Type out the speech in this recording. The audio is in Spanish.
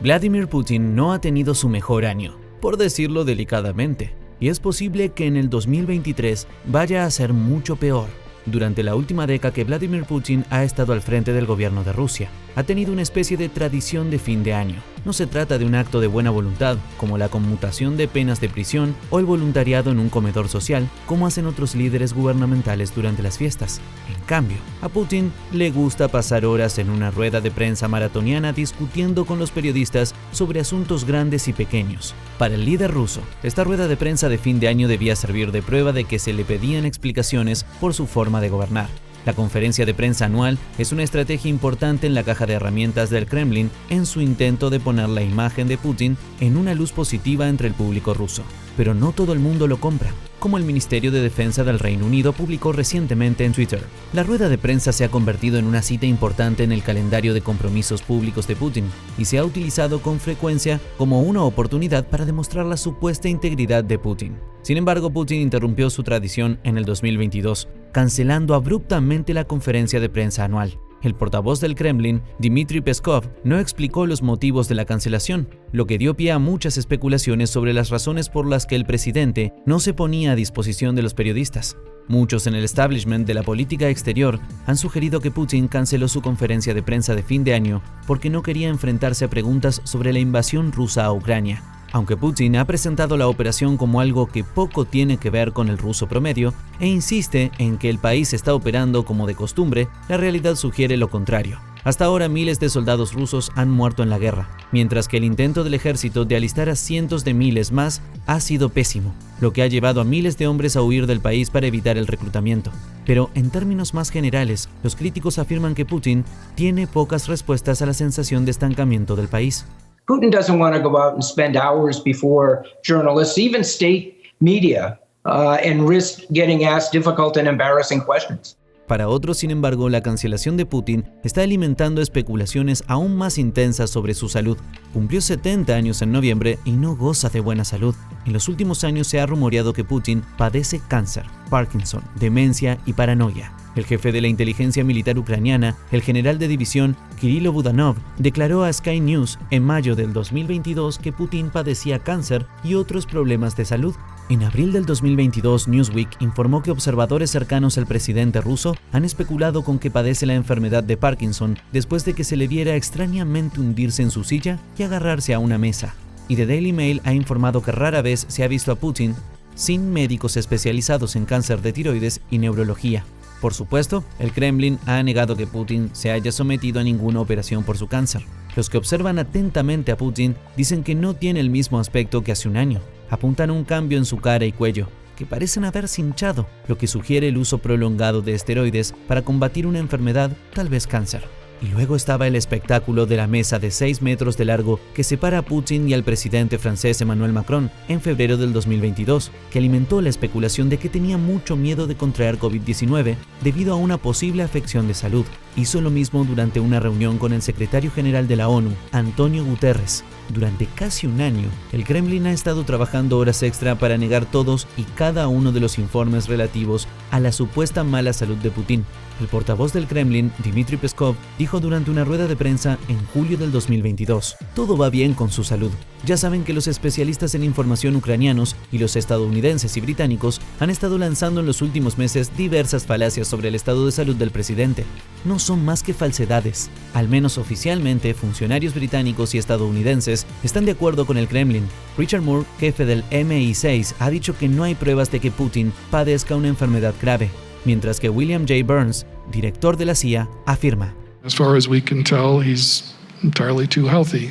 Vladimir Putin no ha tenido su mejor año, por decirlo delicadamente, y es posible que en el 2023 vaya a ser mucho peor. Durante la última década que Vladimir Putin ha estado al frente del gobierno de Rusia, ha tenido una especie de tradición de fin de año. No se trata de un acto de buena voluntad, como la conmutación de penas de prisión o el voluntariado en un comedor social, como hacen otros líderes gubernamentales durante las fiestas. En cambio, a Putin le gusta pasar horas en una rueda de prensa maratoniana discutiendo con los periodistas sobre asuntos grandes y pequeños. Para el líder ruso, esta rueda de prensa de fin de año debía servir de prueba de que se le pedían explicaciones por su forma de gobernar. La conferencia de prensa anual es una estrategia importante en la caja de herramientas del Kremlin en su intento de poner la imagen de Putin en una luz positiva entre el público ruso. Pero no todo el mundo lo compra, como el Ministerio de Defensa del Reino Unido publicó recientemente en Twitter. La rueda de prensa se ha convertido en una cita importante en el calendario de compromisos públicos de Putin y se ha utilizado con frecuencia como una oportunidad para demostrar la supuesta integridad de Putin. Sin embargo, Putin interrumpió su tradición en el 2022, cancelando abruptamente la conferencia de prensa anual. El portavoz del Kremlin, Dmitry Peskov, no explicó los motivos de la cancelación, lo que dio pie a muchas especulaciones sobre las razones por las que el presidente no se ponía a disposición de los periodistas. Muchos en el establishment de la política exterior han sugerido que Putin canceló su conferencia de prensa de fin de año porque no quería enfrentarse a preguntas sobre la invasión rusa a Ucrania. Aunque Putin ha presentado la operación como algo que poco tiene que ver con el ruso promedio e insiste en que el país está operando como de costumbre, la realidad sugiere lo contrario. Hasta ahora miles de soldados rusos han muerto en la guerra, mientras que el intento del ejército de alistar a cientos de miles más ha sido pésimo, lo que ha llevado a miles de hombres a huir del país para evitar el reclutamiento. Pero en términos más generales, los críticos afirman que Putin tiene pocas respuestas a la sensación de estancamiento del país. Putin doesn't want to go out and spend hours before journalists, even state media, and risk getting asked difficult and embarrassing questions. Para otros, sin embargo, la cancelación de Putin está alimentando especulaciones aún más intensas sobre su salud. Cumplió 70 años en noviembre y no goza de buena salud. En los últimos años se ha rumoreado que Putin padece cáncer, Parkinson, demencia y paranoia. El jefe de la inteligencia militar ucraniana, el general de división Kirilo Budanov, declaró a Sky News en mayo del 2022 que Putin padecía cáncer y otros problemas de salud. En abril del 2022, Newsweek informó que observadores cercanos al presidente ruso han especulado con que padece la enfermedad de Parkinson después de que se le viera extrañamente hundirse en su silla y agarrarse a una mesa. Y The Daily Mail ha informado que rara vez se ha visto a Putin sin médicos especializados en cáncer de tiroides y neurología. Por supuesto, el Kremlin ha negado que Putin se haya sometido a ninguna operación por su cáncer. Los que observan atentamente a Putin dicen que no tiene el mismo aspecto que hace un año. Apuntan a un cambio en su cara y cuello, que parecen haberse hinchado, lo que sugiere el uso prolongado de esteroides para combatir una enfermedad, tal vez cáncer. Y luego estaba el espectáculo de la mesa de 6 metros de largo que separa a Putin y al presidente francés Emmanuel Macron en febrero del 2022, que alimentó la especulación de que tenía mucho miedo de contraer COVID-19 debido a una posible afección de salud. Hizo lo mismo durante una reunión con el secretario general de la ONU, Antonio Guterres. Durante casi un año, el Kremlin ha estado trabajando horas extra para negar todos y cada uno de los informes relativos a la supuesta mala salud de Putin. El portavoz del Kremlin, Dmitry Peskov, dijo durante una rueda de prensa en julio del 2022: "Todo va bien con su salud. Ya saben que los especialistas en información ucranianos y los estadounidenses y británicos han estado lanzando en los últimos meses diversas falacias sobre el estado de salud del presidente. No son más que falsedades. Al menos oficialmente, funcionarios británicos y estadounidenses están de acuerdo con el Kremlin". Richard Moore, jefe del MI6, ha dicho que no hay pruebas de que Putin padezca una enfermedad grave, mientras que William J. Burns, director de la CIA, afirma: As far as we can tell, he's entirely too healthy.